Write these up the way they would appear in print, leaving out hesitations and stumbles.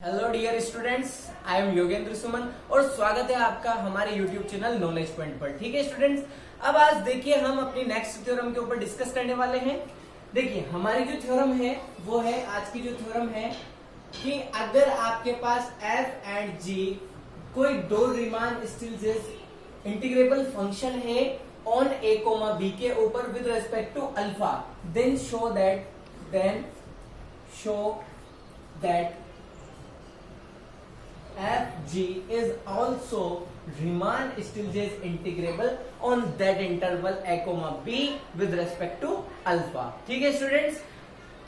Hello dear students, I am Yogendra Suman और स्वागत है आपका हमारे यूट्यूब चैनल नॉलेज पॉइंट पर। ठीक है स्टूडेंट्स, अब आज देखिए हम अपनी नेक्स्ट थ्योरम के ऊपर डिस्कस करने वाले हैं। देखिए हमारी जो थ्योरम है वो है, आज की जो थ्योरम है कि अगर आपके पास f एंड g कोई दो रीमान स्टिल्स इंटीग्रेबल फंक्शन है ऑन a कोमा b के ऊपर with respect to alpha, then show that fg is also Riemann Stieltjes integrable on that interval a comma b with respect to alpha। ठीक है students,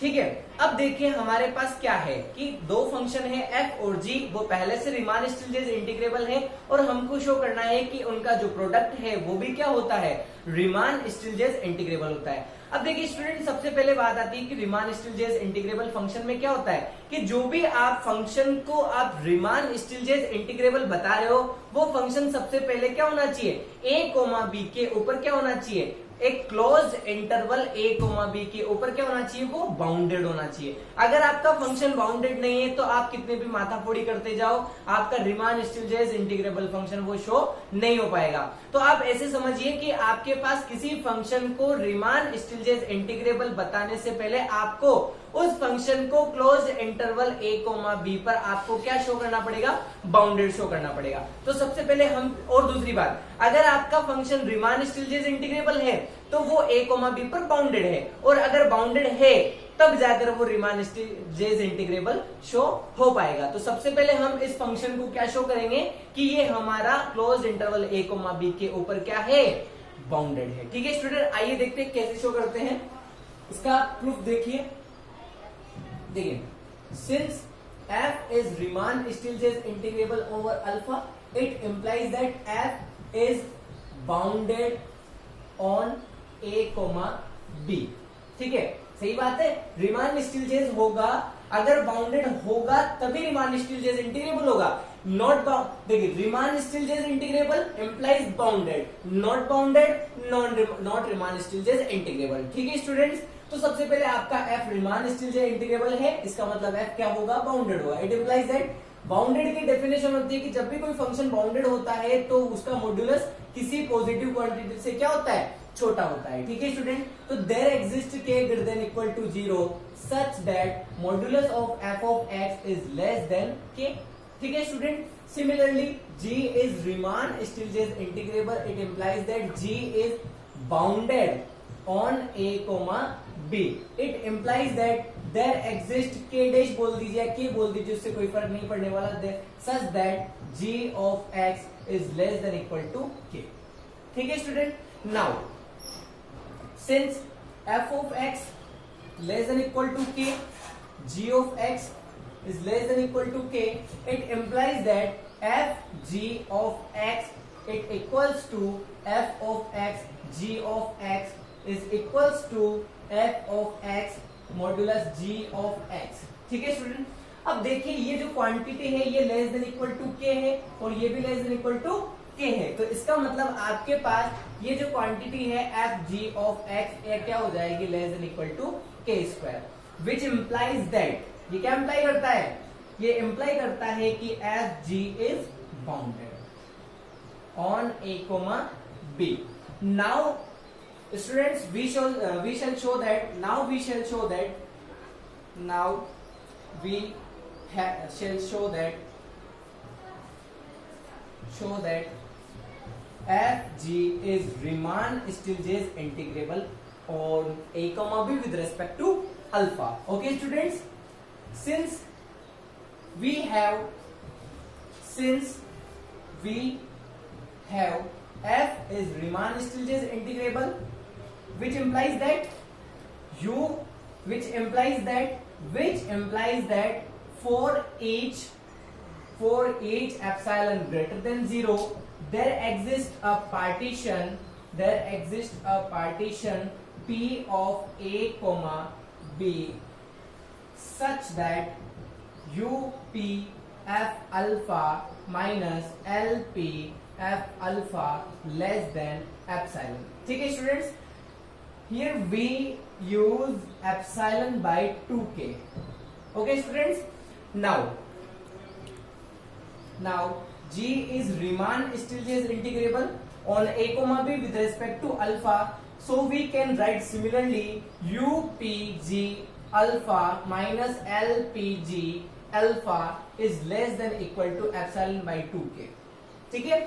ठीक है। अब देखिए हमारे पास क्या है कि दो फंक्शन है f और g, वो पहले से रीमान स्टिल्टजेस इंटीग्रेबल है और हमको शो करना है कि उनका जो प्रोडक्ट है वो भी क्या होता है, रीमान स्टिल्टजेस इंटीग्रेबल होता है। अब देखिए स्टूडेंट, सबसे पहले बात आती है कि रीमान स्टिल्टजेस इंटीग्रेबल फंक्शन में क्या होता है कि जो भी आप फंक्शन को आप रीमान स्टिल्टजेस इंटीग्रेबल बता रहे हो वो फंक्शन सबसे पहले क्या होना चाहिए, a कोमा b के ऊपर क्या होना चाहिए, एक close interval a comma b के ऊपर क्या होना चाहिए, वो बाउंडेड होना चाहिए। अगर आपका फंक्शन बाउंडेड नहीं है तो आप कितने भी माथाफोड़ी करते जाओ, आपका रीमान स्टिल्टजेस इंटीग्रेबल फंक्शन वो शो नहीं हो पाएगा। तो आप ऐसे समझिए कि आपके पास किसी फंक्शन को रीमान स्टिल्टजेस इंटीग्रेबल बताने से पहले आपको उस फंक्शन को close interval a comma b पर आपको क्या शो करना पड़ेगा, बाउंडेड शो करना पड़ेगा। तो सबसे पहले हम, और दूसरी बात, अगर आपका फंक्शन रीमान स्टिल्टजेस इंटीग्रेबल है तो वो a कोमा b पर बाउंडेड है, और अगर बाउंडेड है तब जाकर वो रीमान स्टिल्टजेस इंटीग्रेबल शो हो पाएगा। तो सबसे पहले हम इस फंक्शन को क्या शो करेंगे कि ये हमारा close interval a comma b के ऊपर क्या है, बाउंडेड है। ठीक है स्टूडेंट, आइए देखते हैं कैसे शो करते हैं। इसका प्रूफ देखिए, since f is Riemann Stieltjes integrable over alpha, it implies that f is bounded on a comma b। ठीक है, सही बात है। रीमान स्टिल्टजेस होगा, अगर बाउंडेड होगा तभी रीमान स्टिल्टजेस इंटीग्रेबल होगा। नॉट बाउंड, देखिए Riemann Stieltjes integrable implies bounded, not bounded not Riemann Stieltjes integrable. ठीक है स्टूडेंट्स, तो सबसे पहले आपका f रीमान स्टिल्टजेस इंटीग्रेबल है, इसका मतलब f क्या होगा, बाउंडेड होगा। इट इंप्लाइज दैट, बाउंडेड की डेफिनेशन होती है कि जब भी कोई फंक्शन बाउंडेड होता है तो उसका मॉड्यूलस किसी पॉजिटिव क्वांटिटी से क्या होता है, छोटा होता है। ठीक है स्टूडेंट, तो there exist k greater than equal to 0 such that modulus of f of x is less than k। ठीक है student, similarly g is Riemann Stieltjes integrable, it implies that g is bounded on a comma b। it implies that there exists k dash, बोल दीजिए k बोल दीजिए, उससे कोई फर्क नहीं पड़ने वाला, such that g of x is less than equal to k। ठीक है student, now since f of x less than equal to k, g of x is less than equal to k, it implies that f g of x it equals to f of x g of x is equals to f of x modulus g of x। ठीक है student, अब देखिए ये जो quantity है ये less than equal to k है और ये भी less than equal to k है, तो इसका मतलब आपके पास ये जो क्वांटिटी है f g of x ये क्या हो जाएगी, less than equal to k square, which implies that, ये क्या इंप्लाई करता है, ये इंप्लाई करता है कि f g is bounded on a comma b। Now students, we shall show that fg is Riemann Stieltjes integrable on a comma b with respect to alpha। okay students, since we have f is Riemann Stieltjes integrable, which implies that for each epsilon greater than 0 there exists a partition p of a comma b such that up f alpha minus lp f alpha less than epsilon। ठीक है students, here we use epsilon by 2k। okay students, now now g is Riemann still integrable on a comma b with respect to alpha, so we can write similarly upg alpha minus lpg alpha is less than equal to epsilon by 2k. ठीक है,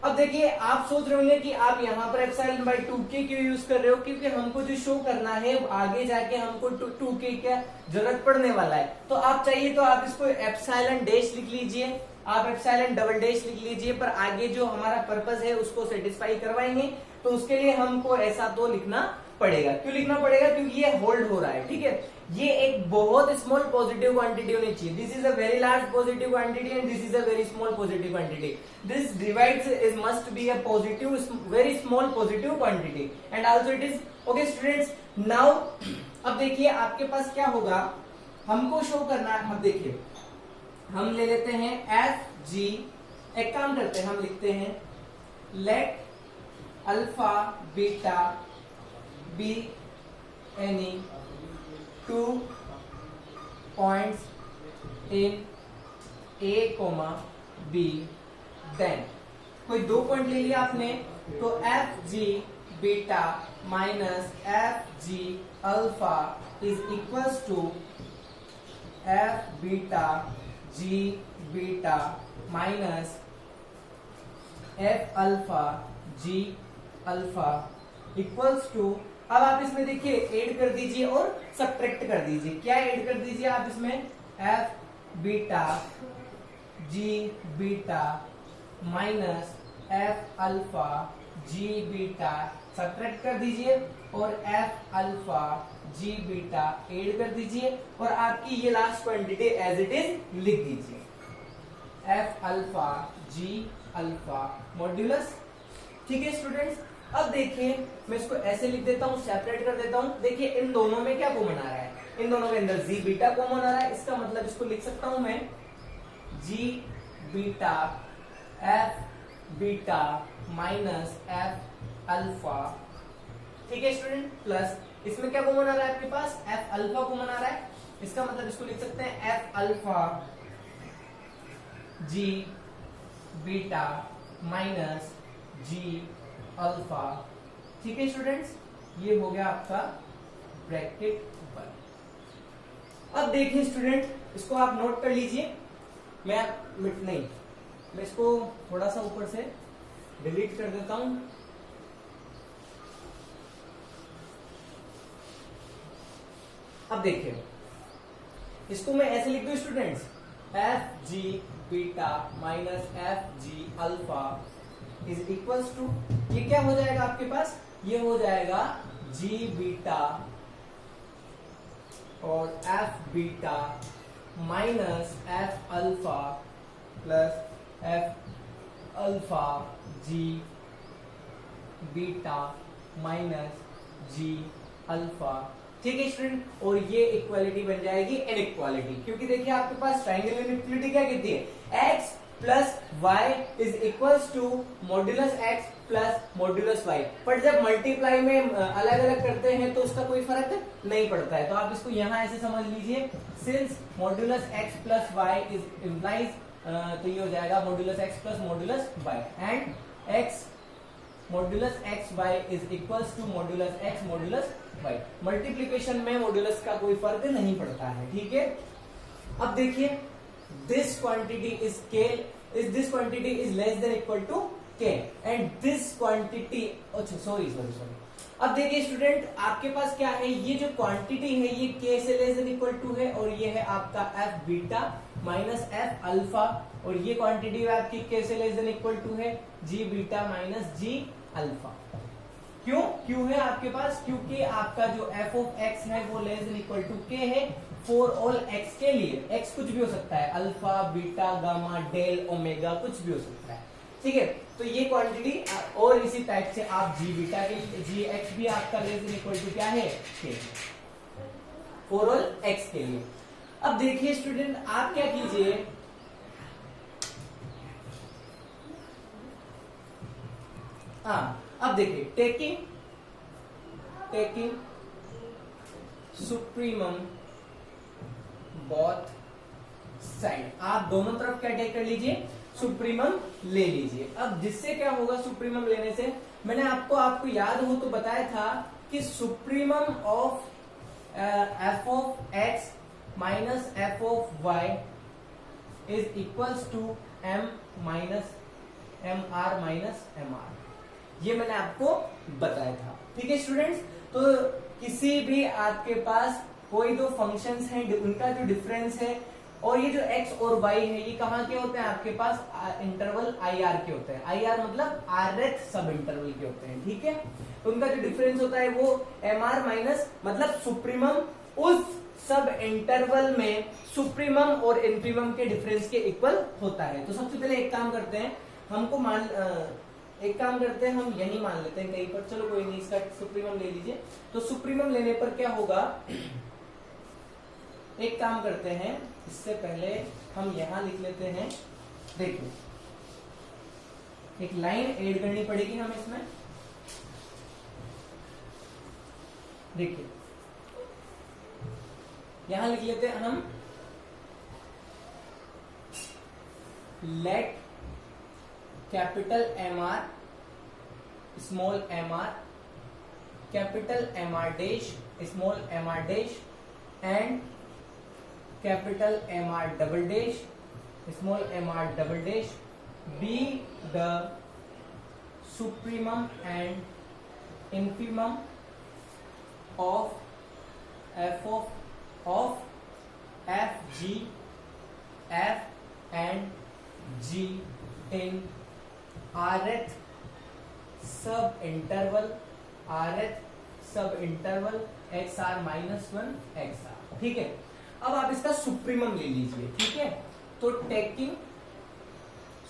अब देखिए आप सोच रहे होंगे कि आप यहाँ पर एप्सिलॉन बाय 2k क्यों यूज कर रहे हो, क्योंकि हमको जो शो करना है आगे जाके हमको 2k क्या जरूरत पड़ने वाला है। तो आप चाहिए तो आप इसको एप्सिलॉन डैश लिख लीजिए, आप एप्सिलॉन डबल डैश लिख लीजिए, पर आगे जो हमारा पर्पस है उसको सेटिस्फाई करवाएंगे तो उसके लिए हमको ऐसा तो लिखना पड़ेगा। क्यों लिखना पड़ेगा, क्योंकि ये होल्ड हो रहा है। ठीक है, ये एक बहुत स्मॉल पॉजिटिव क्वांटिटी होनी चाहिए। This is a very large positive quantity and this is a very small positive quantity. This divides is must be a positive very small positive quantity and also it is okay students. Now अब देखिए आपके पास क्या होगा, हमको show करना है। अब देखिए हम ले लेते हैं एफ जी, एक काम करते हैं हम लिखते हैं let alpha beta be any 2 points in A, B, then कोई 2 पॉइंट ले लिया आपने तो f ji beta minus F G alpha is equals to f beta g beta minus F alpha ji alpha equals to, अब आप इसमें देखिए add कर दीजिए और सब्ट्रैक्ट कर दीजिए। क्या ऐड कर दीजिए आप इसमें, f beta g beta minus F alpha जी बीटा सब्ट्रैक्ट कर दीजिए और एफ अल्फा जी बीटा ऐड कर दीजिए और आपकी ये last quantity as it is लिख दीजिए एफ अल्फा जी अल्फा मॉड्यूलस। ठीक है स्टूडेंट्स, अब देखिए मैं इसको ऐसे लिख देता हूं, सेपरेट कर देता हूं। देखिए इन दोनों में क्या कॉमन आ रहा है, इन दोनों के अंदर जी बीटा कॉमन आ रहा है, इसका मतलब इसको लिख सकता हूं मैं G beta F beta minus F alpha. ठीक है स्टूडेंट, प्लस इसमें क्या कॉमन आ रहा है आपके पास, एफ अल्फा कॉमन आ रहा है, इसका मतलब इसको लिख सकते हैं एफ अल्फा जी बीटा माइनस जी अल्फा। ठीक है स्टूडेंट्स, ये हो गया आपका ब्रैकेट 1। अब देखिए स्टूडेंट, इसको आप नोट कर लीजिए, मैं इसको थोड़ा सा ऊपर से डिलीट कर देता हूं। अब देखिए इसको मैं ऐसे लिख दूं students, F ji beta minus F G alpha is equals to, ये क्या हो जाएगा आपके पास, ये हो जाएगा जी बीटा और F beta minus F alpha plus F alpha जी बीटा माइनस जी अल्फा। ठीक है स्टूडेंट, और ये इक्वालिटी बन जाएगी इनइक्वालिटी, क्योंकि देखिए आपके पास ट्रायंगल इनइक्वालिटी क्या कहती है, x plus y is equals to modulus x plus modulus y. पर जब मल्टीप्लाई में अलग अलग करते हैं तो उसका कोई फर्क नहीं पड़ता है। तो आप इसको यहां ऐसे समझ लीजिए, since modulus x plus y is implies, तो ये हो जाएगा modulus x plus modulus y and x modulus x y is equals to modulus x modulus y. Multiplication में मॉड्यूलस का कोई फर्क नहीं पड़ता है। ठीक है, अब देखिए this quantity is k, is this quantity is less than equal to k and this quantity, अच्छा sorry अब देखिए स्टूडेंट आपके पास क्या है, ये जो क्वांटिटी है ये k से लेस देन इक्वल टू है और ये है आपका f beta minus f alpha, और ये क्वांटिटी है आपकी k से लेस देन इक्वल टू है g beta minus g alpha. क्यों है आपके पास, क्योंकि आपका जो f ऑफ x है वो less than equal to k है फॉर ऑल x के लिए। x कुछ भी हो सकता है, alpha beta gamma del omega कुछ भी हो सकता है। ठीक है, तो ये क्वांटिटी और इसी टाइप से आप जी बीटा के जी एक्स भी आपका लेस देन इक्वल टू क्या है, k फॉर ऑल x के लिए। अब देखिए स्टूडेंट आप क्या कीजिए, अब देखिए टेकिंग सुप्रीमम both साइड। आप दोनों तरफ क्या टेक कर लीजिए, सुप्रीमम ले लीजिए। अब जिससे क्या होगा सुप्रीमम लेने से, मैंने आपको याद हो तो बताया था कि supremum of f of x minus f of y is equals to m minus M R minus M r. ये मैंने आपको बताया था। ठीक है स्टूडेंट्स, तो किसी भी आपके पास कोई दो फंक्शंस हैं, उनका जो डिफरेंस है और ये जो x और y है ये कहाँ के होते हैं आपके पास, इंटरवल आई आर के होते हैं। आई आर मतलब rth सब इंटरवल के होते हैं। ठीक है, उनका जो डिफरेंस होता है वो एम आर माइनस मतलब सुप्रीमम उस सब इंटरवल में सुप्रीमम और इन्फीमम के डिफरेंस के इक्वल होता है। तो सबसे पहले एक काम करते हैं, हम यही मान लेते हैं कहीं पर, चलो कोई नहीं, इसका सुप्रीमम ले लीजिए। तो सुप्रीमम लेने पर क्या होगा, एक काम करते हैं, इससे पहले हम यहां लिख लेते हैं। देखिए एक लाइन ऐड करनी पड़ेगी हमें इसमें। देखिए यहां लिख लेते हैं हम, let capital m r small m r, capital m are dash small m are dash and capital m are double dash small m are double dash be the supremum and infimum of f g f and g in rth sub interval x are minus one x r. ठीक है, अब आप इसका supremum ले लीजिए। ठीक है, तो टेकिंग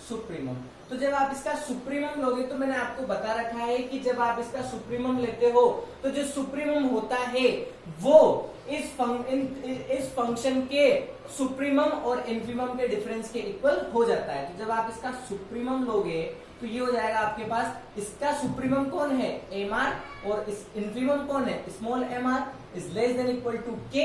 सुप्रीमम, तो जब आप इसका सुप्रीमम लोगे तो मैंने आपको बता रखा है कि जब आप इसका सुप्रीमम लेते हो तो जो सुप्रीमम होता है वो इस फंक्शन के सुप्रीमम और इन्फीमम के डिफरेंस के इक्वल हो जाता है। तो जब आप इसका सुप्रीमम लोगे तो ये हो जाएगा आपके पास, इसका सुप्रीमम कौन है एम आर और इस इन्फीमम कौन है small m r is less than equal to k,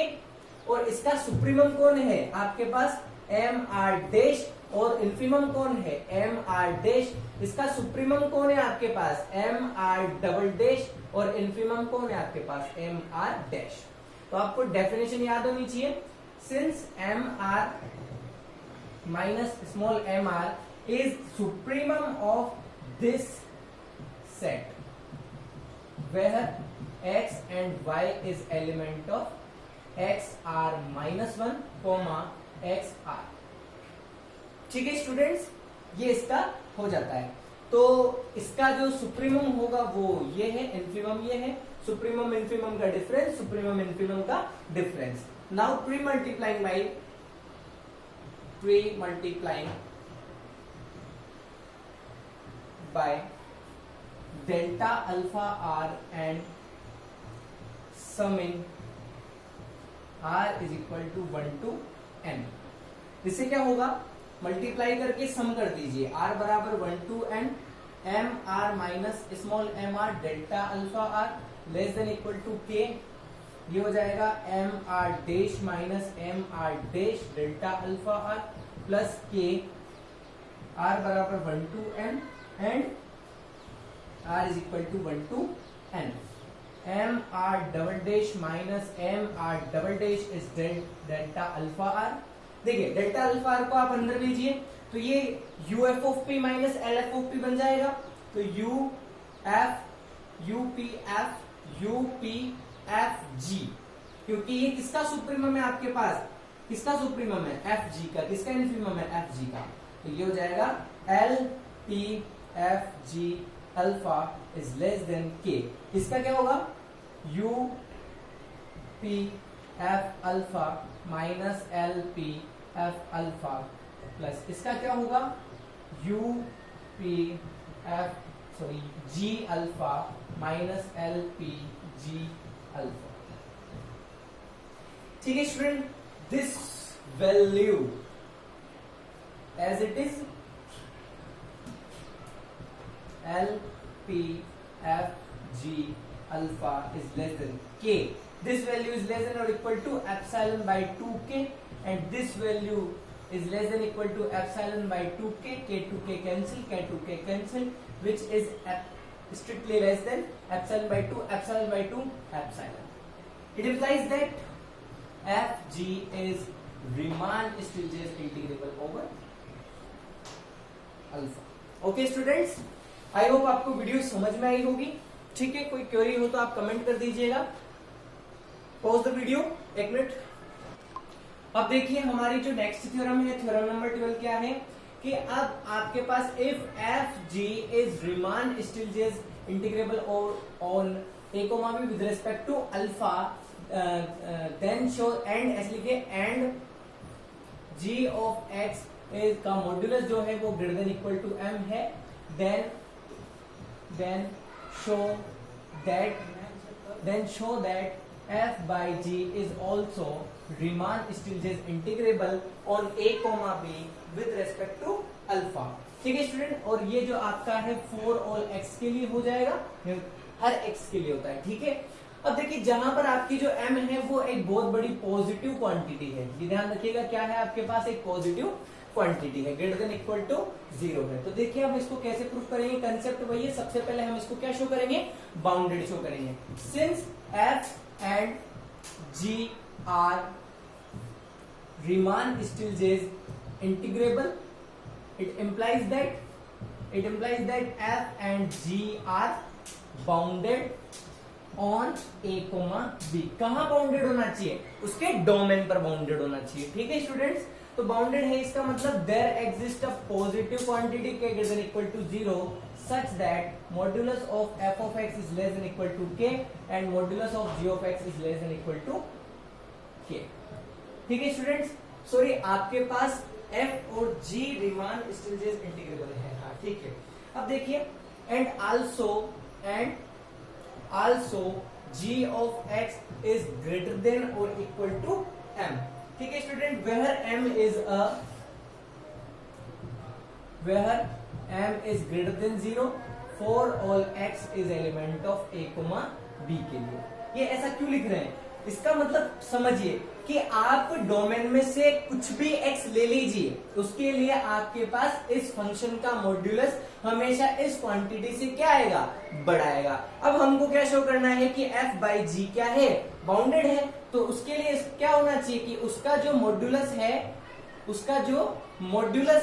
और इसका सुप्रीमम कौन है आपके पास एम आर डैश और इन्फीमम कौन है एम आर डैश। इसका सुप्रीमम कौन है आपके पास एम आर डबल डैश और इन्फीमम कौन है आपके पास एम आर डैश। तो आपको डेफिनेशन याद होनी चाहिए, since m are minus small m r is supremum of this set where x and y is element of x r minus 1 comma x r। ठीक है स्टूडेंट्स, ये इसका हो जाता है। तो इसका जो सुप्रीमम होगा वो ये है, इन्फीमम ये है, सुप्रीमम इन्फीमम का डिफरेंस, सुप्रीमम इन्फीमम का difference. Now pre multiplying by delta alpha r and summing r is equal to 1 to n। इससे क्या होगा, मल्टीप्लाई करके सम कर दीजिए, r बराबर 1 to n M R minus small m are delta alpha are less than equal to k. ये हो जाएगा m are dash minus M R dash delta alpha r plus k, r बराबर 1 to n and r is equal to 1 to n। m r double dash minus m r double dash is delta alpha r। देखिए delta alpha are को आप अंदर लीजिए तो ये u f of p minus l f of p बन जाएगा। तो u p f g, क्योंकि ये किसका सुप्रीमम है आपके पास, किसका सुप्रीमम है f g का, किसका इन्फीमम है f g का। तो ये हो जाएगा l p F ji alpha is less than K. इसका क्या होगा U P F alpha minus L P F alpha plus इसका क्या होगा U P F sorry G alpha minus L P G alpha. ठीक है student, this value as it is L P F G alpha is less than K. This value is less than or equal to epsilon by 2K and this value is less than equal to epsilon by 2k, k2k cancel, k2k cancel, which is strictly less than epsilon by 2, epsilon by 2, epsilon. It implies that fg is Riemann-Stieltjes integrable over alpha. Okay students, I hope आपको video समझ में आई होगी. ठीक है, कोई query हो तो आप कमेंट कर दीजिएगा. Pause the video 1 minute. अब देखिए हमारी जो नेक्स्ट थ्योरम है, थ्योरम नंबर 12 क्या है कि अब आपके पास if F G is Riemann-Stieltjes integrable on a comma b with respect to alpha, then show and ऐसे लिखे and g of x is का मॉड्यूलस जो है वो greater than equal to m है, then show that f by g is also Riemann-Stieltjes integrable on a comma b with respect to alpha. ठीक है student, और ये जो आपका है for all x के लिए हो जाएगा, हर x के लिए होता है. ठीक है, अब देखिए जहां पर आपकी जो m है वो एक बहुत बड़ी पॉजिटिव क्वांटिटी है. ये ध्यान रखिएगा, क्या है आपके पास एक पॉजिटिव क्वांटिटी है, ग्रेटर देन इक्वल टू 0 है. तो देखिए हम इसको कैसे प्रूव करेंगे, कंसेप्ट वही है. सबसे पहले हम इसको क्या शो करेंगे, बाउंडेड शो करेंगे. Since f and g are Riemann-Stieltjes integrable, it implies that f and g are bounded on a comma b. कहां बाउंडेड होना चाहिए, उसके डोमेन पर बाउंडेड होना चाहिए. ठीक है स्टूडेंट्स, तो बाउंडेड है इसका मतलब there exist a positive quantity k greater than equal to 0 such that modulus of f of x is less than equal to k and modulus of g of x is less than equal to k. ठीक है students, sorry आपके पास f और g Riemann-Stieltjes integrable है. हाँ ठीक है. अब देखिए and also g of x is greater than or equal to m. ठीक है student, where m is greater than 0 for all x is element of a comma b के लिए. ये ऐसा क्यों लिख रहे हैं, इसका मतलब समझिए कि आप डोमेन में से कुछ भी x ले लीजिए, उसके लिए आपके पास इस फंक्शन का मॉड्यूलस हमेशा इस क्वांटिटी से क्या आएगा, बढ़ाएगा. अब हमको क्या शो करना है कि f by g क्या है, बाउंडेड है. तो उसके लिए क्या होना चाहिए कि उसका जो मॉड्यूलस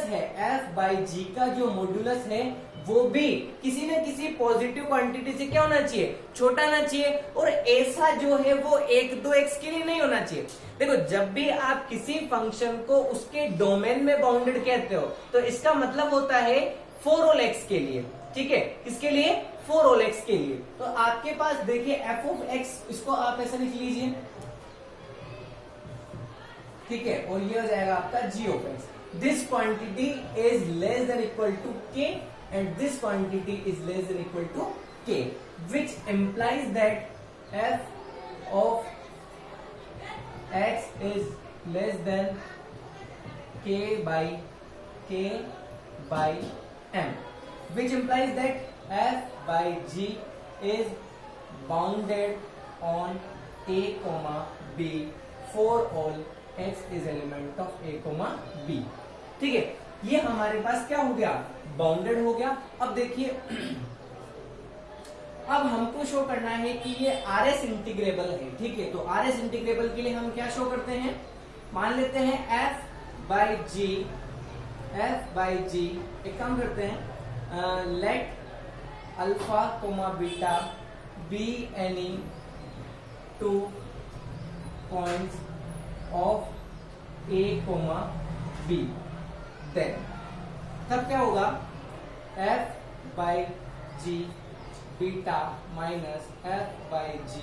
है f by g का जो मॉड्यूलस है वो भी किसी न किसी पॉजिटिव क्वांटिटी से क्या होना चाहिए, छोटा होना चाहिए. और ऐसा जो है वो 1-2x के लिए नहीं होना चाहिए. देखो जब भी आप किसी फंक्शन को उसके डोमेन में बाउंडेड कहते हो तो इसका मतलब होता है for all x के लिए. ठीक है, किसके लिए, for all x के लिए. तो आपके पास देखिए f of x, इसको आप ऐसा लिख लीजिए. ठीक है, और ये हो जाएगा आपका g of x. This quantity is less than equal to k and this quantity is less than equal to k, which implies that f of x is less than k by m, which implies that f by g is bounded on a comma b for all x is element of a comma b. ठीक है, ये हमारे पास क्या हो गया, bounded हो गया. अब देखिए अब हमको शो करना है कि ये RS इंटीग्रेबल है. ठीक है, तो RS इंटीग्रेबल के लिए हम क्या शो करते हैं, मान लेते हैं f by g. एक काम करते हैं, let alpha comma beta be any 2 points of a comma b. Then तब क्या होगा, f by g beta minus f by g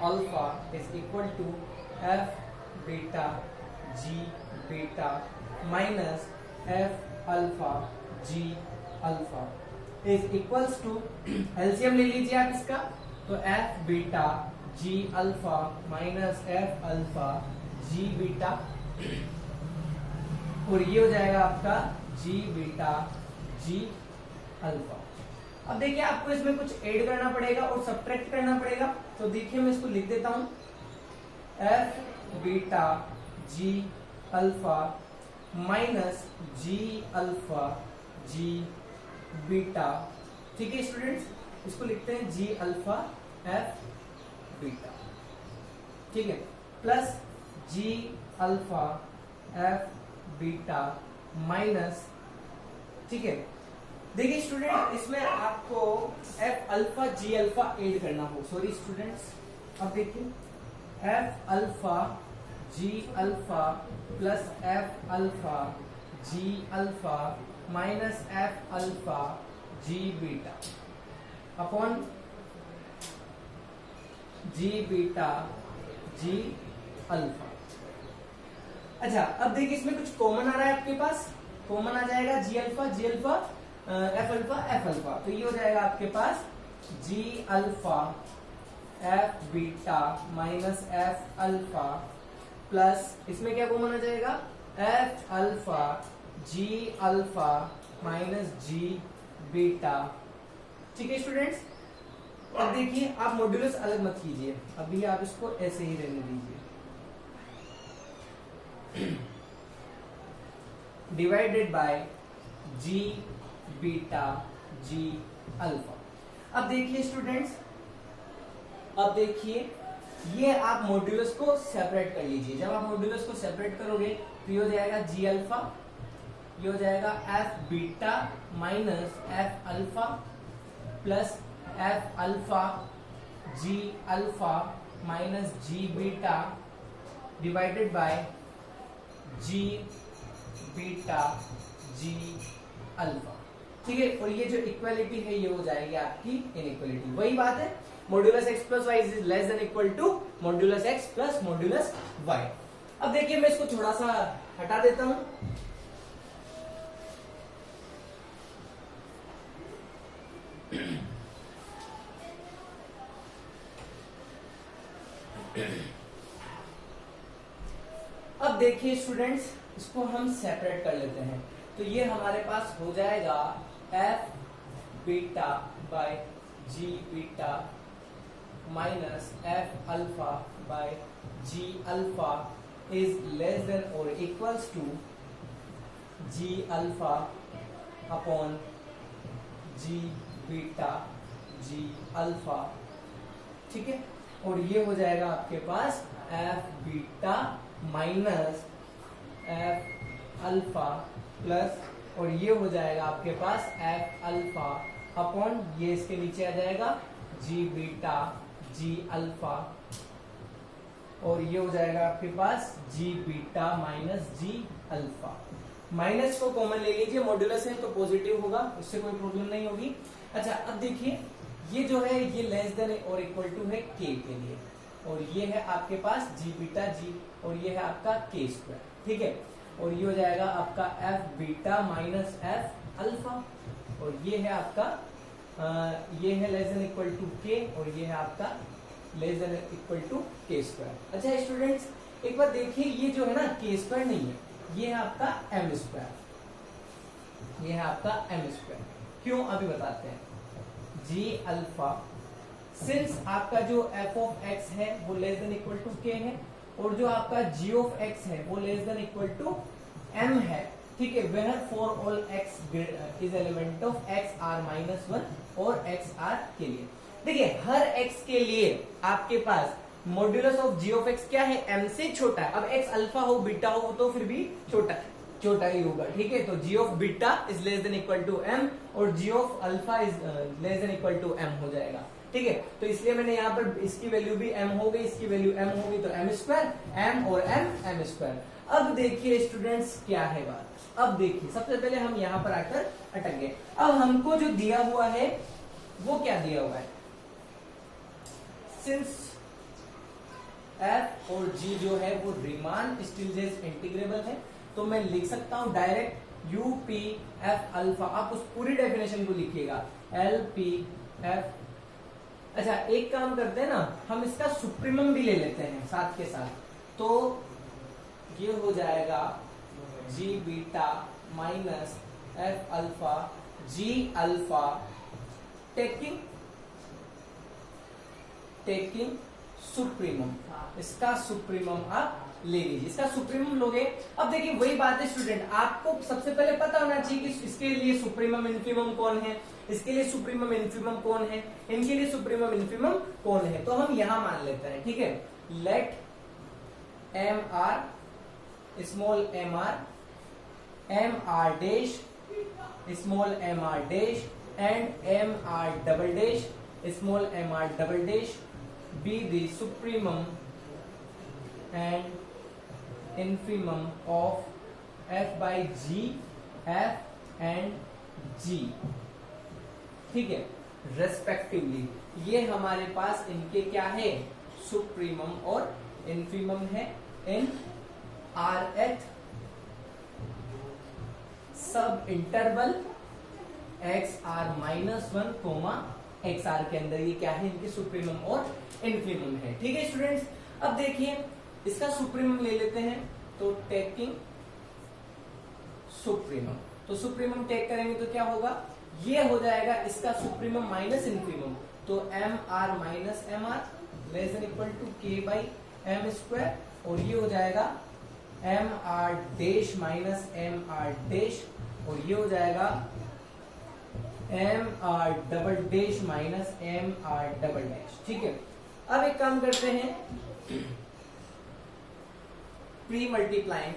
alpha is equal to f beta g beta minus f alpha g alpha is equals to, LCM ले लीजिए आप इसका, तो f beta g alpha minus f alpha g beta, और ये हो जाएगा आपका g बीटा g अल्फा. अब देखिए आपको इसमें कुछ ऐड करना पड़ेगा और सब्ट्रैक्ट करना पड़ेगा. तो देखिए मैं इसको लिख देता हूं, f beta g alpha minus G alpha जी बीटा। ठीक है स्टूडेंट्स, इसको लिखते हैं जी अल्फा एफ बीटा। ठीक है, प्लस जी अल्फा एफ बीटा माइनस, ठीक है। देखिए स्टूडेंट, इसमें आपको एफ अल्फा जी अल्फा ऐड करना हो, सॉरी स्टूडेंट्स, अब देखिए एफ अल्फा जी अल्फा प्लस एफ अल्फा जी अल्फा माइनस एफ अल्फा जी बीटा अपॉन जी बीटा जी अल्फा। अच्छा, अब देखिए इसमें कुछ कॉमन आ रहा है आपके पास, कॉमन आ जाएगा जी अल्फा एफ अल्फा, तो ये हो जाएगा आपके पास G alpha F beta minus F alpha plus इसमें क्या कॉमन आ जाएगा एफ अल्फा जी अल्फा माइनस जी बीटा। ठीक है स्टूडेंट्स, अब देखिए आप मॉड्यूलस अलग मत कीजिए, अभी आप इसको ऐसे ही रहने दीजिए। Divided by ji beta ji alpha. अब देखिए स्टूडेंट्स, अब देखिए ये आप मॉड्यूलस को सेपरेट कर लीजिए। जब आप मॉड्यूलस को सेपरेट करोगे तो ये हो जाएगा जी अल्फा, ये हो जाएगा F beta minus F alpha plus F alpha ji alpha minus ji beta divided by ji beta ji alpha. ठीक है, और ये जो इक्वालिटी है ये हो जाएगी आपकी इनइक्वालिटी। वही बात है, modulus x plus y is less than equal to modulus x plus modulus y. अब देखिए मैं इसको थोड़ा सा हटा देता हूं। अब देखिए स्टूडेंट्स, इसको हम सेपरेट कर लेते हैं, तो ये हमारे पास हो जाएगा F beta by ji beta minus F alpha by G alpha is less than और equals to G alpha upon G beta ji alpha. ठीक है, और ये हो जाएगा आपके पास F beta minus F alpha plus, और ये हो जाएगा आपके पास एफ अल्फा अपॉन ये इसके नीचे आ जाएगा जी बीटा जी अल्फा, और ये हो जाएगा आपके पास जी beta minus G alpha. Minus को कॉमन ले लीजिए, मॉड्यूलस है तो पॉजिटिव होगा, उससे कोई प्रॉब्लम नहीं होगी। अच्छा, अब देखिए ये जो है ये लेस देन और इक्वल टू है के लिए, और ये है आपके पास जी बीटा जी, और ये है आपका के स्क्वायर। ठीक है, और ये हो जाएगा आपका F beta minus F alpha, और ये है आपका ये है less than equal to k, और ये है आपका लेस देन इक्वल टू के स्क्वायर। अच्छा स्टूडेंट्स, एक बार देखिए ये जो है ना के स्क्वायर नहीं है, ये है आपका एम स्क्वायर, ये है आपका एम स्क्वायर। क्यों, अभी बताते हैं। जी अल्फा, सिंस आपका जो एफ ऑफ एक्स है वो लेस देन इक्वल टू के है, और जो आपका जी ऑफ एक्स है वो less than equal to M है। ठीक है, where for all X is element of X are minus one और एक्स आर के लिए। देखिए हर एक्स के लिए आपके पास modulus of G of X क्या है, एम से छोटा है। अब एक्स अल्फा हो बीटा हो तो फिर भी छोटा ही होगा। ठीक है, तो G of beta is less than equal to M, और G of alpha is less than equal to M हो जाएगा। ठीक है, तो इसलिए मैंने यहाँ पर इसकी वैल्यू भी एम हो गई, इसकी वैल्यू एम होगी, तो एम स्क्वायर एम और एम स्क्वायर। अब देखिए स्टूडेंट्स क्या है बात, अब देखिए सबसे पहले हम यहाँ पर आकर अटक गए। अब हमको जो दिया हुआ है वो क्या दिया हुआ है, सिंस एफ और जी जो है वो रीमान स्टिल्जेस इंटीग्रेबल है, तो मैं लिख सकता हूं direct you P F alpha. आप उस पूरी डेफिनेशन को लिखिएगा एल पी एफ। अच्छा एक काम करते हैं ना, हम इसका सुप्रीमम भी ले लेते हैं साथ के साथ, तो ये हो जाएगा G beta minus F alpha जी अल्फा टेकिंग सुप्रीमम। इसका सुप्रीमम आप ले लीजिए, इसका सुप्रीमम लोगे। अब देखिए वही बात है स्टूडेंट, आपको सबसे पहले पता होना चाहिए कि इसके लिए सुप्रीमम इन्फीमम कौन है, इसके लिए सुप्रीमम इन्फीमम कौन है, इनके लिए सुप्रीमम इन्फीमम कौन है। तो हम यहां मान लेते हैं, ठीक है, let m r small m are dash small m are dash and m are double dash small m are double dash be the supremum and infimum of f by g, f and g, ठीक है, respectively. ये हमारे पास इनके क्या है, supremum और infimum है इन rth sub interval x are minus one comma x are के अंदर, ये क्या है, इनके सुप्रीमम और इन्फीमम है, ठीक है स्टूडेंट्स। अब देखिए इसका सुप्रीमम ले लेते हैं, तो टेकिंग सुप्रीमम, तो सुप्रीमम टेक करेंगे तो क्या होगा, ये हो जाएगा इसका सुप्रीमम माइनस इन्फीमम, तो m are minus M r less than equal to के बाई एम स्क्वायर, और ये हो जाएगा m are dash minus M R dash, और ये हो जाएगा m are double dash minus M R double dash, ठीक है। अब एक काम करते हैं, pre multiplying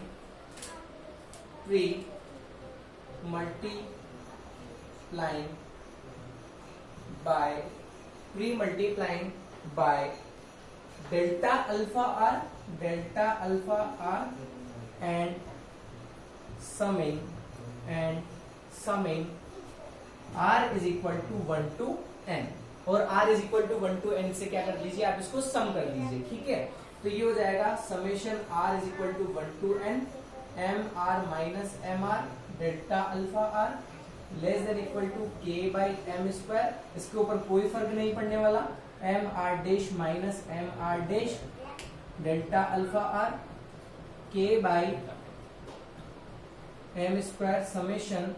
by delta alpha are and summing r is equal to 1 to n, और r is equal to 1 to n से क्या कर लीजिए आप, इसको सम कर लीजिए, ठीक है। तो ये हो जाएगा summation R is equal to 1 to n M R minus M R delta alpha are less than equal to के बाई एम स्क्वायर, इसके ऊपर कोई फर्क नहीं पड़ने वाला, M are dash minus M R dash delta alpha R K by M square summation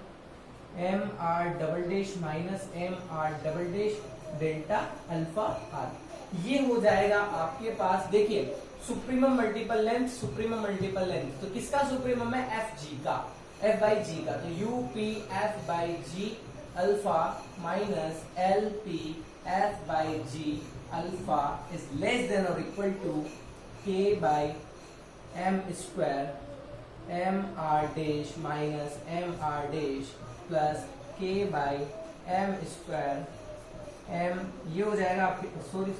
M are double dash minus M R double dash delta alpha R. ये हो जाएगा आपके पास, देखिए सुप्रीमम मल्टीपल लेंथ, तो किसका सुप्रीमम है, F G का, F by G का, तो U P F by G alpha minus L P F by G alpha is less than और इक्वल टू के by M square M are dash minus M R dash plus K by M square M, ये हो जाएगा आपके, sorry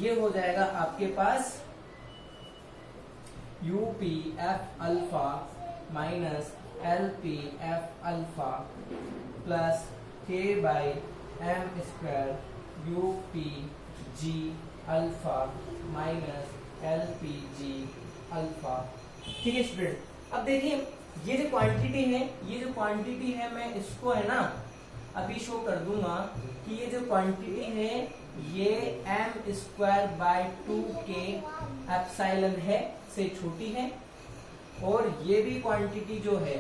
ये हो जाएगा आपके पास U P F alpha minus L P F alpha plus K by M square U P G alpha minus L P G alpha, ठीक है स्टूडेंट। अब देखिए ये जो क्वांटिटी है, मैं इसको है ना अभी शो कर दूंगा कि ये जो क्वांटिटी है ये एम स्क्वायर बाय 2 के एप्सिलॉन है से छोटी है, और ये भी क्वांटिटी जो है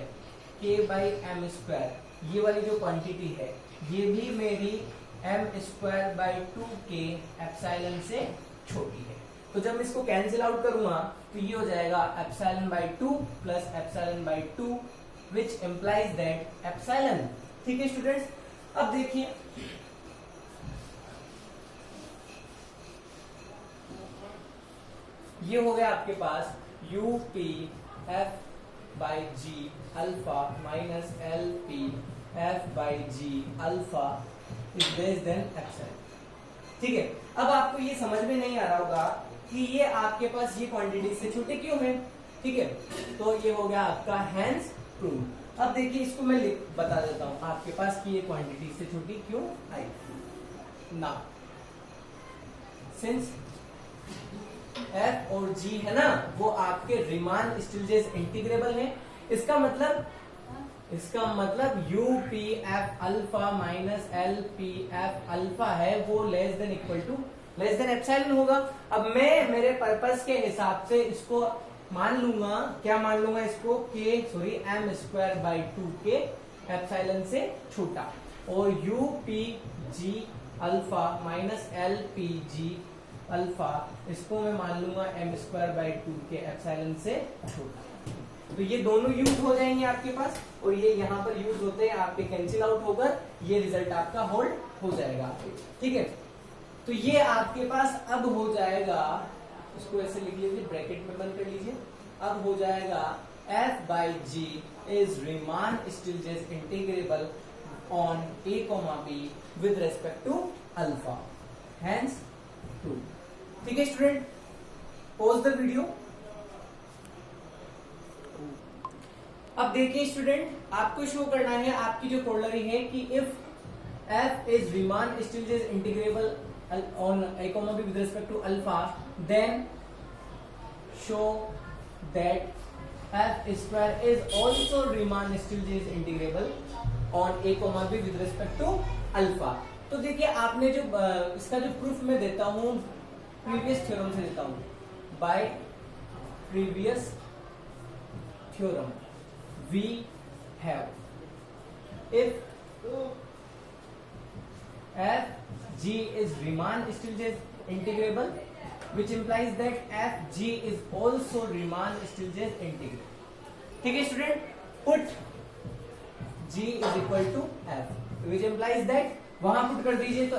के बाई एम स्क्वायर, ये वाली जो क्वांटिटी है ये भी मेरी एम स्क्वायर बाय 2 के एप्सिलॉन से छोटी है। तो जब मैं इसको कैंसिल आउट करूंगा तो ये हो जाएगा epsilon by 2 plus epsilon by 2 which implies that epsilon, ठीक है स्टूडेंट्स। अब देखिए ये हो गया आपके पास U P F by G alpha minus L P F by G alpha is less than epsilon, ठीक है। अब आपको ये समझ में नहीं आ रहा होगा कि ये आपके पास ये क्वांटिटी से छोटे क्यों है, ठीक है। तो ये हो गया आपका हैंस प्रूव। अब देखिए इसको मैं बता देता हूं आपके पास कि ये क्वांटिटी से छोटी क्यों आई। ना सिंस एफ और जी है ना वो आपके रीमान स्टिल्जेस इंटीग्रेबल है, इसका मतलब U P F alpha minus L P F alpha है वो less than equal to less than epsilon होगा। अब मैं मेरे पर्पस के हिसाब से इसको मान लूंगा, क्या मान लूंगा इसको, एम स्क्वायर बाई 2 के एप्सिलॉन से छोटा, और you P G alpha minus L P G alpha, इसको मैं मान लूंगा m²/2 के एप्सिलॉन से छोटा। तो ये दोनों यूज हो जाएंगे आपके पास, और ये यहाँ पर यूज होते हैं, आपके कैंसिल आउट होकर ये रिजल्ट आपका होल्ड हो जाएगा आपके, ठीक है। तो ये आपके पास अब हो जाएगा, इसको ऐसे लिख लीजिए, ब्रैकेट में बंद कर लीजिए, अब हो जाएगा f/g is Riemann Stieltjes integrable on a, b with respect to alpha, hence true. ठीक है स्टूडेंट, पॉज द वीडियो। अब देखिए स्टूडेंट, आपको शो करना है आपकी जो कोरोलरी है कि if f is Riemann Stieltjes integrable on a, b with respect to alpha, then show that f square is also Riemann Stieltjes integral on a, b with respect to alpha. तो देखिए आपने जो इसका जो proof मैं देता हूं previous theorem से देता हूं, by previous theorem we have if f g is Riemann Stieltjes integrable, which implies that f g is also Riemann Stieltjes integral। ठीक है student, put g is equal to f, which implies that वहां put कर दीजिए, तो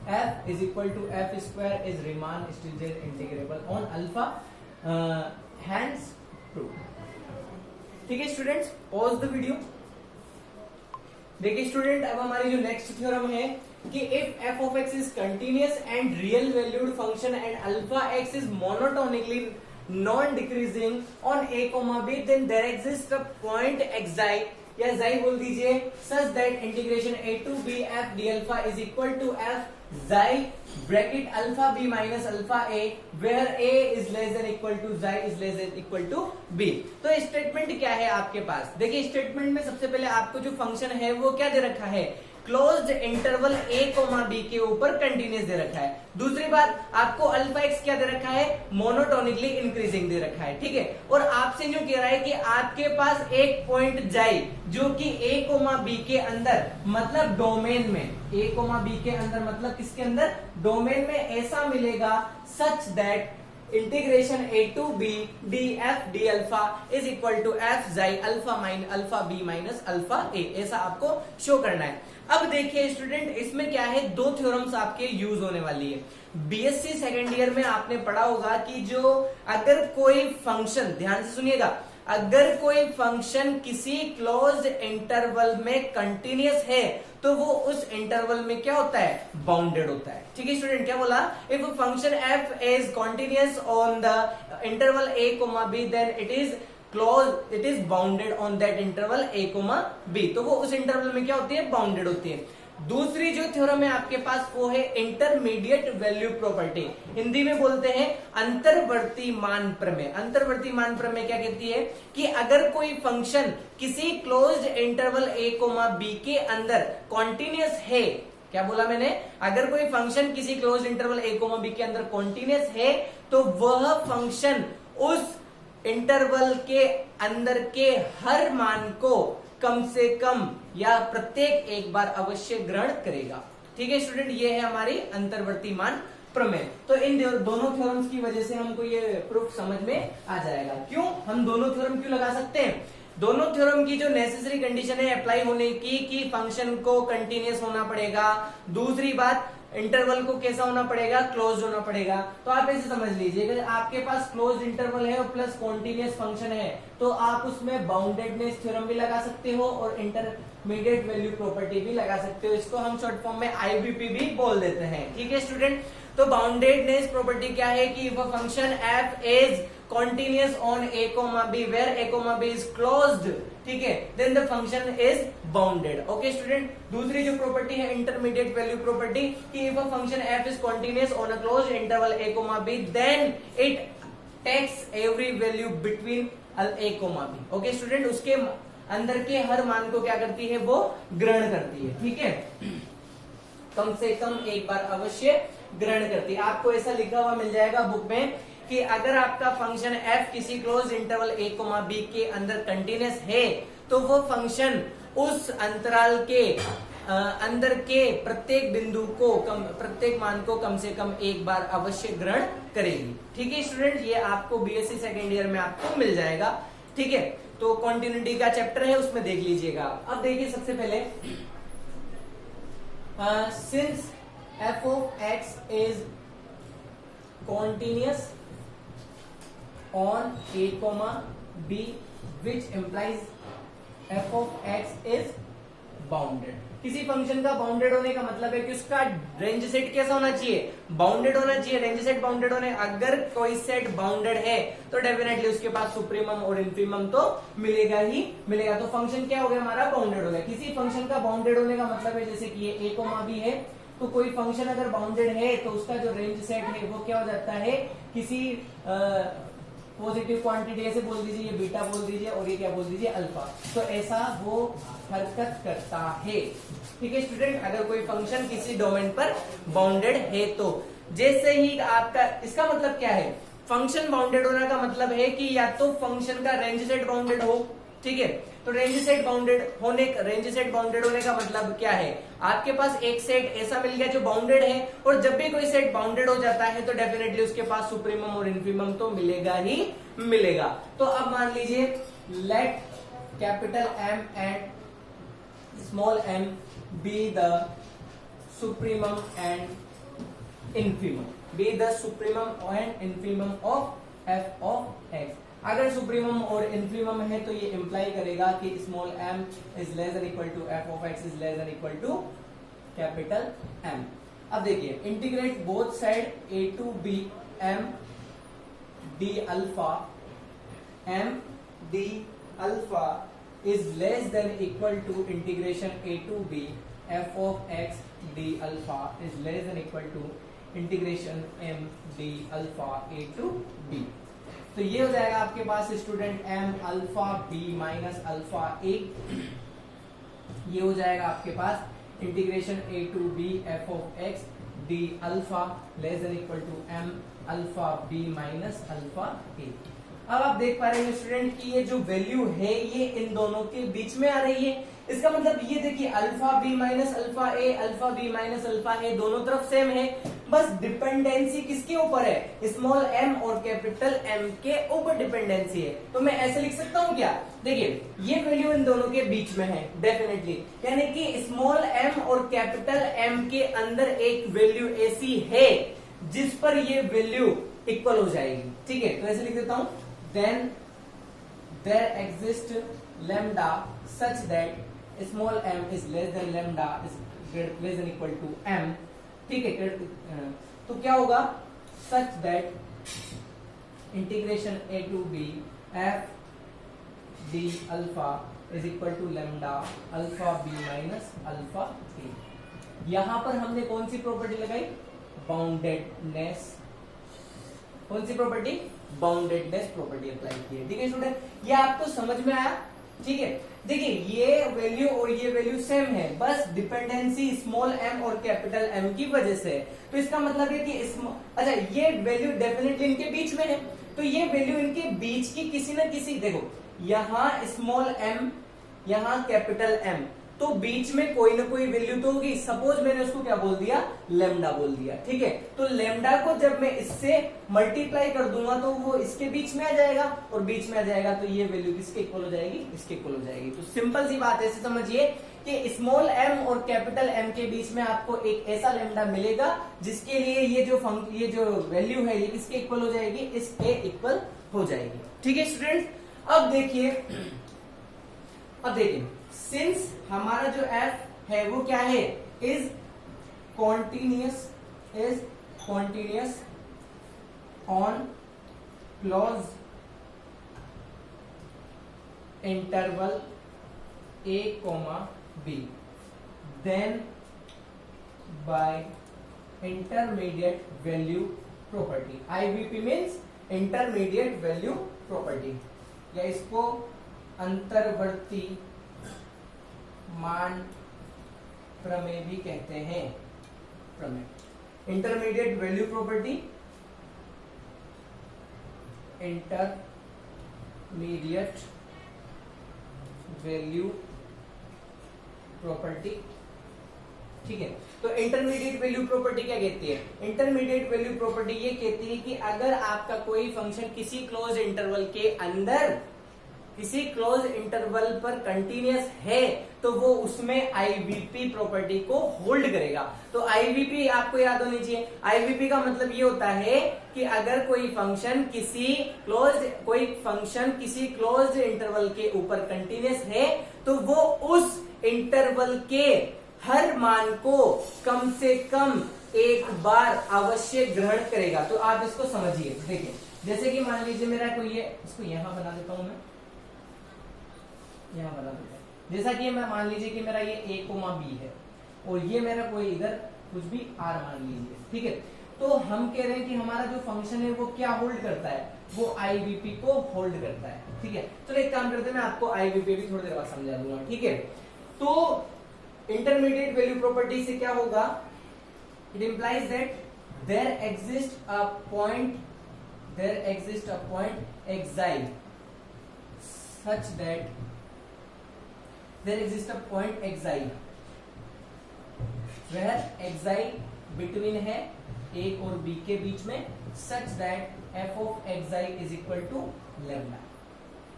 f is equal to f square is Riemann Stieltjes integrable on alpha, hence true। ठीक है students, pause the video. देखिए student, अब हमारी जो नेक्स्ट थ्योरम है कि if f of x is continuous and real valued function and alpha x is monotonically non-decreasing on a, b, then there exists a point xi या xi बोल दीजिए such that integration a to b f d alpha is equal to f xi bracket alpha b minus alpha a where a is less than equal to xi is less than equal to b। तो statement क्या है आपके पास? देखिए statement में सबसे पहले आपको जो फंक्शन है वो क्या दे रखा है, क्लोज्ड इंटरवल a, b के ऊपर कंटिन्यूस दे रखा है। दूसरी बात, आपको अल्फा एक्स क्या दे रखा है, मोनोटोनिकली इंक्रीजिंग दे रखा है, ठीक है। और आपसे जो कह रहा है कि आपके पास एक पॉइंट जाए जो कि a, b के अंदर मतलब डोमेन में, a, b के अंदर मतलब किसके अंदर, डोमेन में ऐसा मिलेगा such that integration a to b df d alpha is equal to f xi alpha b minus alpha a, ऐसा आपको शो करना है। अब देखिए स्टूडेंट, इसमें क्या है, दो थ्योरम्स आपके यूज होने वाली है। बीएससी सेकेंड ईयर में आपने पढ़ा होगा कि जो अगर कोई फंक्शन, ध्यान से सुनिएगा, अगर कोई फंक्शन किसी क्लोज्ड इंटरवल में कंटिन्यूस है तो वो उस इंटरवल में क्या होता है, बाउंडेड होता है। ठीक है स्टूडेंट, क्या बोला, if function f is continuous on the interval a, b then it is close, it is bounded on that interval a, b, तो वो उस इंटरवल में क्या होती है, बाउंडेड होती है। दूसरी जो थ्योरम है आपके पास वो है इंटरमीडिएट वैल्यू प्रॉपर्टी, हिंदी में बोलते हैं अंतर्वर्ती मान प्रमेय। अंतर्वर्ती मान प्रमेय क्या कहती है कि अगर कोई फंक्शन किसी क्लोज्ड इंटरवल a, b के अंदर कॉन्टिन्यूस है, क्या बोला मैंने, अगर कोई फंक्शन किसी क्लोज्ड इंटरवल a, b के अंदर कॉन्टिन्यूस है तो वह फंक्शन उस इंटरवल के अंदर के हर मान को कम से कम या प्रत्येक एक बार अवश्य ग्रहण करेगा। ठीक है स्टूडेंट, ये है हमारी अंतर्वर्ती मान प्रमेय। तो इन दोनों थ्योरम्स की वजह से हमको ये प्रूफ समझ में आ जाएगा। क्यों हम दोनों थ्योरम क्यों लगा सकते हैं, दोनों थ्योरम की जो नेसेसरी कंडीशन है अप्लाई होने की कि फंक्शन को कंटिन्यूस होना पड़ेगा, दूसरी बात इंटरवल को कैसा होना पड़ेगा, क्लोज होना पड़ेगा। तो आप ऐसे समझ लीजिए, अगर आपके पास क्लोज इंटरवल है और प्लस कॉन्टिन्यूस फंक्शन है तो आप उसमें बाउंडेडनेस थ्योरम भी लगा सकते हो और इंटरमीडिएट वैल्यू प्रॉपर्टी भी लगा सकते हो। इसको हम शॉर्ट फॉर्म में आईवीपी भी बोल देते हैं। ठीक है स्टूडेंट, तो बाउंडेडनेस प्रॉपर्टी क्या है कि if a function f is continuous on a, b where a, b is closed, ठीक है, then the function is bounded। Okay student, दूसरी जो प्रॉपर्टी है इंटरमीडिएट वैल्यू प्रॉपर्टी कि if a function f is continuous on a closed interval a, b then it takes every value between a, b। Okay student, उसके अंदर के हर मान को क्या करती है, वो ग्रहण करती है। ठीक है, कम से कम एक बार अवश्य ग्रहण करती है। आपको ऐसा लिखा हुआ मिल जाएगा बुक में कि अगर आपका फंक्शन f किसी क्लोज इंटरवल a, b के अंदर कंटिन्यूस है तो वो फंक्शन उस अंतराल के अंदर के प्रत्येक बिंदु को प्रत्येक मान को कम से कम एक बार अवश्य ग्रहण करेगी। ठीक है स्टूडेंट, ये आपको बीएससी सेकेंड ईयर में आपको मिल जाएगा। ठीक है, तो कॉन्टिन्यूटी का चैप्टर है, उसमें देख लीजिएगा। अब देखिए सबसे पहले since f of x is continuous on a comma b which implies f of x is bounded. किसी फंक्शन का बाउंडेड होने का मतलब है कि उसका रेंज सेट कैसा होना चाहिए, बाउंडेड होना चाहिए। रेंज सेट बाउंडेड होने, अगर कोई सेट बाउंडेड है तो डेफिनेटली उसके पास सुप्रीमम और इन्फीमम तो मिलेगा ही मिलेगा। तो फंक्शन क्या हो गया हमारा, बाउंडेड हो गया। किसी फंक्शन का बाउंडेड होने का मतलब है जैसे कि ये a कोमा b है, तो कोई फंक्शन अगर बाउंडेड है तो उसका जो रेंज सेट है वो क्या हो जाता है, किसी पॉजिटिव क्वांटिटी ऐसे बोल दीजिए, ये बीटा बोल दीजिए और ये क्या बोल दीजिए अल्फा, तो ऐसा वो हरकत करता है। ठीक है स्टूडेंट, अगर कोई फंक्शन किसी डोमेन पर बाउंडेड है तो जैसे ही आपका, इसका मतलब क्या है, फंक्शन बाउंडेड होने का मतलब है कि या तो फंक्शन का रेंज सेट बाउंडेड हो। ठीक है, तो रेंज सेट बाउंडेड होने का मतलब क्या है, आपके पास एक सेट ऐसा मिल गया जो बाउंडेड है, और जब भी कोई सेट बाउंडेड हो जाता है तो डेफिनेटली उसके पास सुप्रीमम और इन्फीमम तो मिलेगा ही मिलेगा। तो अब मान लीजिए let capital M and small m be the supremum and infimum of f of x। अगर सुप्रीमम और इन्फीमम है तो ये इंप्लाई करेगा कि small m is less than equal to f of x is less than equal to capital M। अब देखिए integrate both side a to b m d alpha m d alpha is less than equal to integration a to b f of x d alpha is less than equal to integration m d alpha a to b। तो ये हो जाएगा आपके पास student m alpha b minus alpha a, ये हो जाएगा आपके पास integration a to b f of x d alpha less than equal to m alpha b minus alpha a। अब आप देख पा रहे हैं स्टूडेंट कि ये जो वैल्यू है ये इन दोनों के बीच में आ रही है। इसका मतलब ये देखिए alpha b minus alpha a, alpha b minus alpha a दोनों तरफ सेम है, बस डिपेंडेंसी किसके ऊपर है, स्मॉल m और कैपिटल M के ऊपर डिपेंडेंसी है। तो मैं ऐसे लिख सकता हूं क्या, देखिए ये वैल्यू इन दोनों के बीच में है डेफिनेटली, यानी कि स्मॉल m और कैपिटल M के अंदर एक वैल्यू ऐसी है जिस पर ये वैल्यू इक्वल हो जाएगी। ठीक है, तो ऐसे लिख देता हूं, then there exist lambda such that small m is less than lambda is less than equal to m। ठीक है, तो क्या होगा, such that integration a to b f d alpha is equal to lambda alpha b minus alpha a। यहां पर हमने कौन सी property लगाई, बाउंडेडनेस। कौन सी प्रॉपर्टी, बाउंडेडनेस प्रॉपर्टी अप्लाई की है। ठीक है स्टूडेंट, ये आपको समझ में आया। ठीक है, देखिए ये वैल्यू और ये वैल्यू सेम है, बस डिपेंडेंसी स्मॉल m और कैपिटल M की वजह से। तो इसका मतलब है कि अच्छा ये वैल्यू डेफिनेटली इनके बीच में है, तो ये वैल्यू इनके बीच की किसी न किसी, देखो यहाँ स्मॉल m यहाँ कैपिटल M, तो बीच में कोई ना कोई वैल्यू तो होगी। सपोज मैंने उसको क्या बोल दिया, लेमडा बोल दिया। ठीक है, तो लेमडा को जब मैं इससे मल्टीप्लाई कर दूंगा तो वो इसके बीच में आ जाएगा, और बीच में आ जाएगा तो ये वैल्यू किसके इक्वल हो जाएगी, इसके इक्वल हो जाएगी। तो सिंपल सी बात है, ऐसे समझिए कि स्मॉल m और कैपिटल M के बीच में आपको एक ऐसा लेमडा मिलेगा जिसके लिए ये जो वैल्यू है ये किसके इक्वल हो जाएगी, इसके इक्वल हो जाएगी। ठीक है स्टूडेंट्स, अब देखिए सिंस हमारा जो f है वो क्या है, is continuous on close interval a, b, then by intermediate value property। IVP means intermediate value property, या इसको अंतर्वर्ती मान प्रमेय भी कहते हैं। प्रमेय, intermediate value property, intermediate value property ठीक है। तो इंटरमीडिएट वैल्यू प्रॉपर्टी क्या कहती है? इंटरमीडिएट वैल्यू प्रॉपर्टी ये कहती है कि अगर आपका कोई फंक्शन किसी क्लोज इंटरवल के अंदर किसी क्लोज इंटरवल पर कंटिन्यूअस है तो वो उसमें आईवीपी प्रॉपर्टी को होल्ड करेगा। तो आईवीपी आपको याद होनी चाहिए। आईवीपी का मतलब ये होता है कि अगर कोई फंक्शन किसी क्लोज इंटरवल के ऊपर कंटिन्यूअस है तो वो उस इंटरवल के हर मान को कम से कम एक बार अवश्य ग्रहण करेगा। तो आप इसको समझिए। देखिए, जैसे कि मान लीजिए मेरा कोई इसको यहां बना देता हूं, मैं यहां बना देता हूं। जैसा कि मैं मान लीजिए कि मेरा ये a, b है और ये मेरा कोई इधर कुछ भी r मान लीजिए, ठीक है। तो हम कह रहे हैं कि हमारा जो फंक्शन है वो क्या होल्ड करता है? वो आईवीपी को होल्ड करता है, ठीक है। तो एक काम करते हैं, मैं आपको आईवीपी भी थोड़ी देर बाद समझा दूंगा, ठीक है। तो इंटरमीडिएट वैल्यू प्रॉपर्टी से क्या होगा? It implies that there exist a point xi such that there exists a point xi where xi between है a और b के बीच में, such that f of xi is equal to lambda,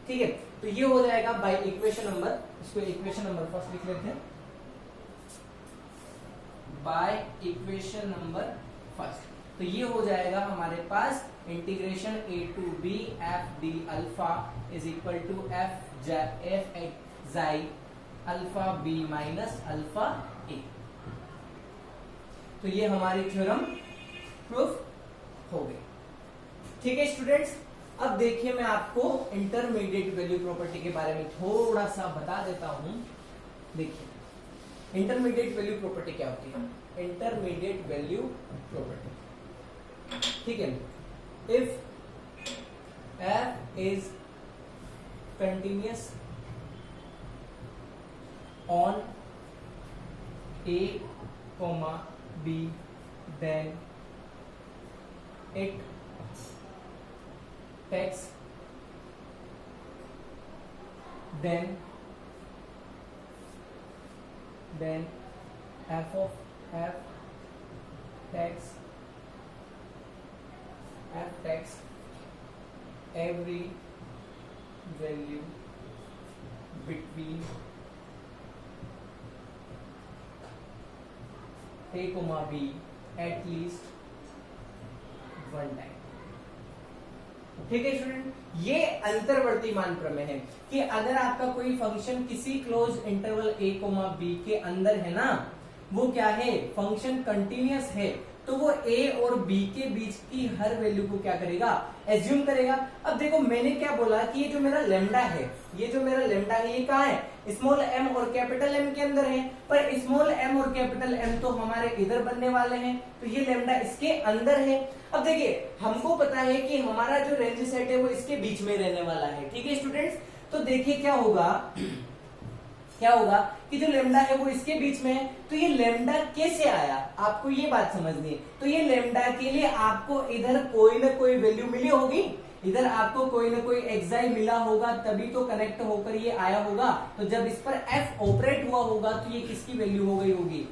ठीक है। तो ये हो जाएगा बाय इक्वेशन नंबर, इसको इक्वेशन नंबर फर्स्ट लिख लेते हैं, बाय इक्वेशन नंबर फर्स्ट। तो ये हो जाएगा हमारे पास integration a to b f d alpha is equal to f xi alpha b minus alpha a। तो ये हमारी थ्योरम प्रूफ हो गई, ठीक है स्टूडेंट्स। अब देखिए, मैं आपको इंटरमीडिएट वैल्यू प्रॉपर्टी के बारे में थोड़ा सा बता देता हूं। देखिए, इंटरमीडिएट वैल्यू प्रॉपर्टी क्या होती है? इंटरमीडिएट वैल्यू प्रॉपर्टी, ठीक है। If f is continuous on a, b, then it takes then f takes every value between a, b at least one time, ठीक है स्टूडेंट। ये अंतर्वर्ती मान प्रमेय है कि अगर आपका कोई फंक्शन किसी क्लोज इंटरवल a, b के अंदर है ना, वो क्या है? फंक्शन कंटिन्यूअस है, तो वो a और b के बीच की हर वैल्यू को क्या करेगा? एज्यूम करेगा। अब देखो, मैंने क्या बोला कि ये जो मेरा लेमडा है, ये कहाँ है? स्मॉल m और कैपिटल M के अंदर है, पर स्मॉल m और कैपिटल M तो हमारे इधर बनने वाले हैं, तो ये लेमडा इसके अंदर है। अब देखिए, हमको पता है कि हमारा जो रेंज सेट है वो इसके बीच में रहने वाला है, ठीक है स्टूडेंट्स। तो देखिए क्या होगा कि जो लेमडा है वो इसके बीच में है, तो ये लेमडा कैसे आया? आपको ये बात समझनी है। तो ये लेमडा के लिए आपको इधर कोई ना कोई वैल्यू मिली होगी, इधर आपको कोई ना कोई एक्साई मिला होगा, तभी तो कनेक्ट होकर ये आया होगा। तो जब इस पर f ऑपरेट हुआ होगा तो ये किसकी वैल्यू हो गई होगी?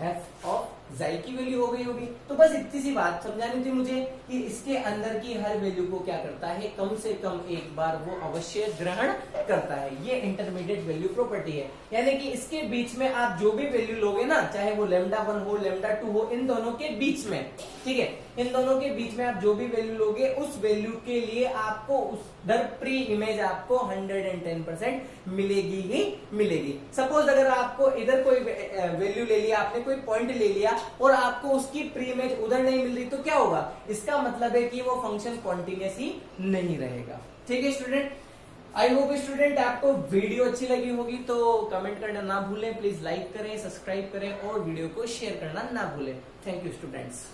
f ऑफ xi की वैल्यू हो गई होगी। तो बस इतनी सी बात समझानी थी मुझे कि इसके अंदर की हर वैल्यू को क्या करता है? कम से कम एक बार वो अवश्य ग्रहण करता है। ये इंटरमीडिएट वैल्यू प्रॉपर्टी है, यानी कि इसके बीच में आप जो भी वैल्यू लोगे ना, चाहे वो लैम्डा 1 हो, लैम्डा 2 हो, इन दोनों के बीच में, ठीक है, इन दोनों के बीच में आप जो भी वैल्यू लोगे, उस वैल्यू के लिए आपको उधर प्री इमेज आपको 110% मिलेगी ही मिलेगी। सपोज अगर आपको इधर कोई वैल्यू ले लिया, आपने कोई पॉइंट ले लिया और आपको उसकी प्री इमेज उधर नहीं मिल रही, तो क्या होगा? इसका मतलब है कि वो फंक्शन कॉन्टिन्यूअस ही नहीं रहेगा, ठीक है स्टूडेंट। आई होप स्टूडेंट आपको वीडियो अच्छी लगी होगी, तो कमेंट करना ना भूलें, प्लीज लाइक करें, सब्सक्राइब करें और वीडियो को शेयर करना ना भूलें। Thank you students.